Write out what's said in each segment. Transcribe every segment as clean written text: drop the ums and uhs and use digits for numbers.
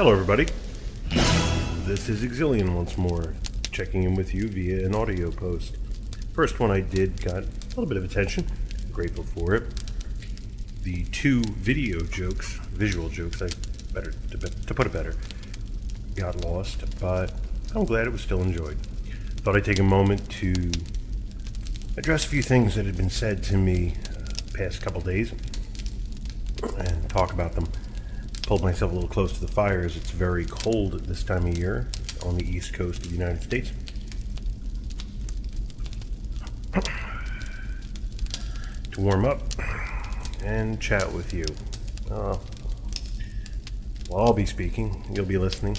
Hello, everybody. This is Exilian once more, checking in with you via an audio post. First one I did got a little bit of attention. Grateful for it. The two visual jokes, to put it better, got lost, but I'm glad it was still enjoyed. Thought I'd take a moment to address a few things that had been said to me past couple days and talk about them. Pulled myself a little close to the fire as it's very cold at this time of year on the east coast of the United States. To warm up and chat with you. Well, I'll be speaking. You'll be listening.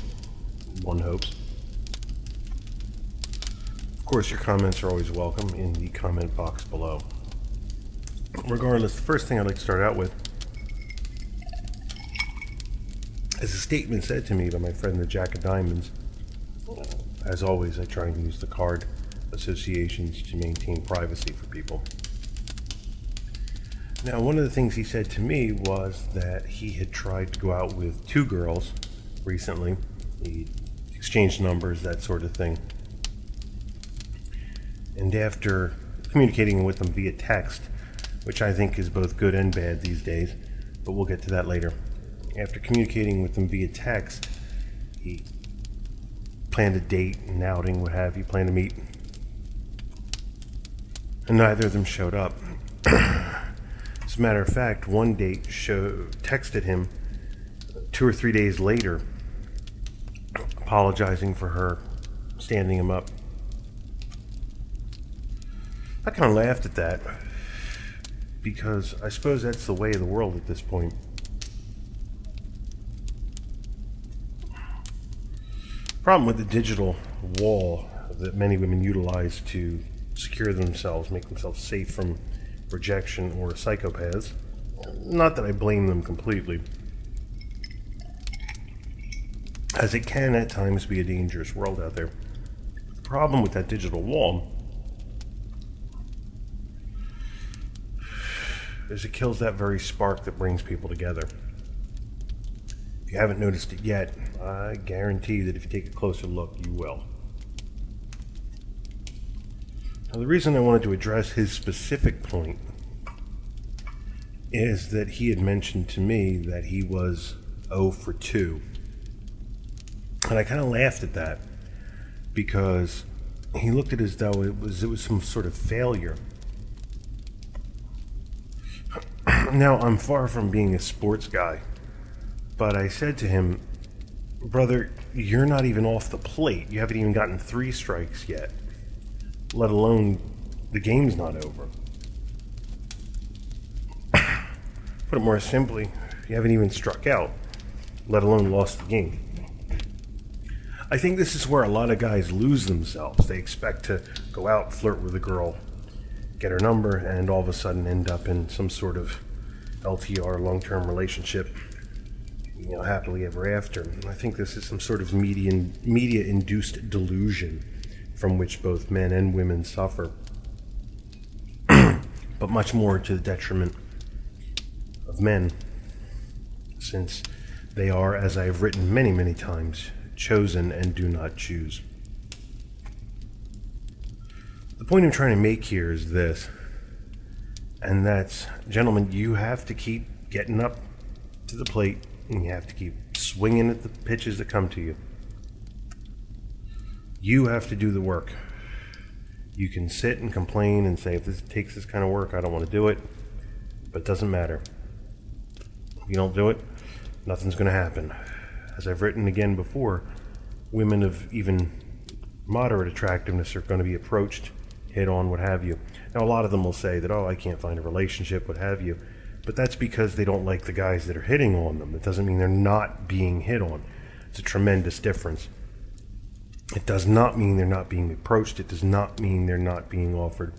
One hopes. Of course, your comments are always welcome in the comment box below. Regardless, the first thing I'd like to start out with is a statement said to me by my friend the Jack of Diamonds. As always, I try and use the card associations to maintain privacy for people. Now, one of the things he said to me was that he had tried to go out with two girls recently. He exchanged numbers, that sort of thing. And after communicating with them via text, which I think is both good and bad these days, but we'll get to that later. After communicating with them via text, he planned a date, an outing, what have you, planned to meet. And neither of them showed up. As a matter of fact, one date texted him 2 or 3 days later, apologizing for her standing him up. I kind of laughed at that, because I suppose that's the way of the world at this point. Problem with the digital wall that many women utilize to secure themselves, make themselves safe from rejection or psychopaths. Not that I blame them completely, as it can at times be a dangerous world out there. The problem with that digital wall is it kills that very spark that brings people together. If you haven't noticed it yet, I guarantee that if you take a closer look, you will. Now, the reason I wanted to address his specific point is that he had mentioned to me that he was 0 for 2. And I kind of laughed at that, because he looked at it as though it was some sort of failure. Now, I'm far from being a sports guy, but I said to him, brother, you're not even off the plate. You haven't even gotten 3 strikes yet, let alone the game's not over. Put it more simply, you haven't even struck out, let alone lost the game. I think this is where a lot of guys lose themselves. They expect to go out, flirt with a girl, get her number, and all of a sudden end up in some sort of LTR, long-term relationship, happily ever after. I think this is some sort of media-induced delusion from which both men and women suffer, but much more to the detriment of men, since they are, as I have written many, many times, chosen and do not choose. The point I'm trying to make here is this, and that's, gentlemen, you have to keep getting up to the plate, and you have to keep swinging at the pitches that come to you. You have to do the work. You can sit and complain and say, if this takes this kind of work, I don't want to do it, but it doesn't matter. If you don't do it, nothing's going to happen. As I've written again before, women of even moderate attractiveness are going to be approached, hit on, what have you. Now, a lot of them will say that, I can't find a relationship, what have you. But that's because they don't like the guys that are hitting on them. It doesn't mean they're not being hit on. It's a tremendous difference. It does not mean they're not being approached. It does not mean they're not being offered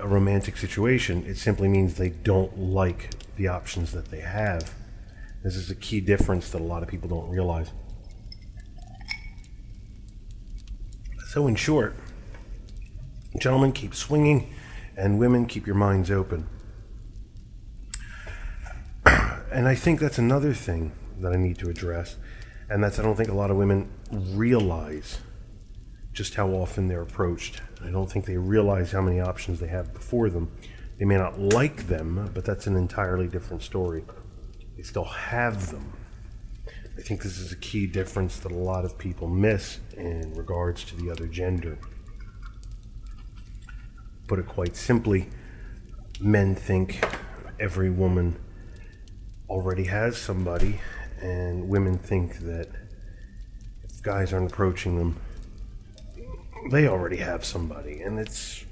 a romantic situation. It simply means they don't like the options that they have. This is a key difference that a lot of people don't realize. So in short, gentlemen, keep swinging, and women, keep your minds open. And I think that's another thing that I need to address, and that's I don't think a lot of women realize just how often they're approached. I don't think they realize how many options they have before them. They may not like them, but that's an entirely different story. They still have them. I think this is a key difference that a lot of people miss in regards to the other gender. Put it quite simply, men think every woman already has somebody, and women think that if guys aren't approaching them, they already have somebody. And it's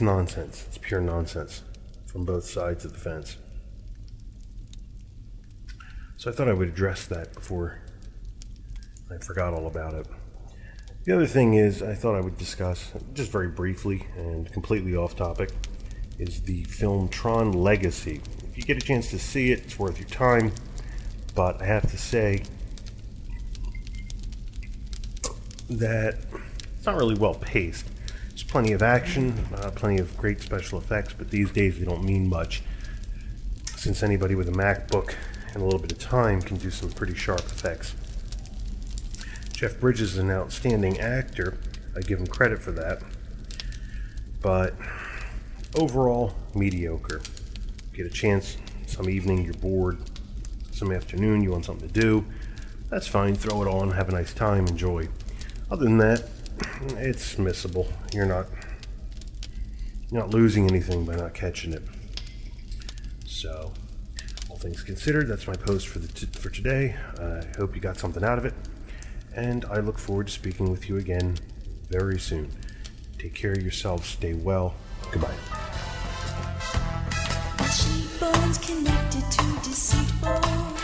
nonsense. It's pure nonsense from both sides of the fence. So I thought I would address that before I forgot all about it. The other thing is I thought I would discuss, just very briefly and completely off topic, is the film Tron Legacy. If you get a chance to see it, it's worth your time. But I have to say that it's not really well paced. There's plenty of action, plenty of great special effects, but these days they don't mean much, since anybody with a MacBook and a little bit of time can do some pretty sharp effects. Jeff Bridges is an outstanding actor. I give him credit for that. But overall, mediocre. Get a chance, some evening you're bored, some afternoon you want something to do, that's fine, throw it on, have a nice time, enjoy. Other than that, it's missable. You're not losing anything by not catching it. So, all things considered, that's my post for today. I hope you got something out of it, and I look forward to speaking with you again very soon. Take care of yourselves, stay well, goodbye. Cheekbones connected to deceitful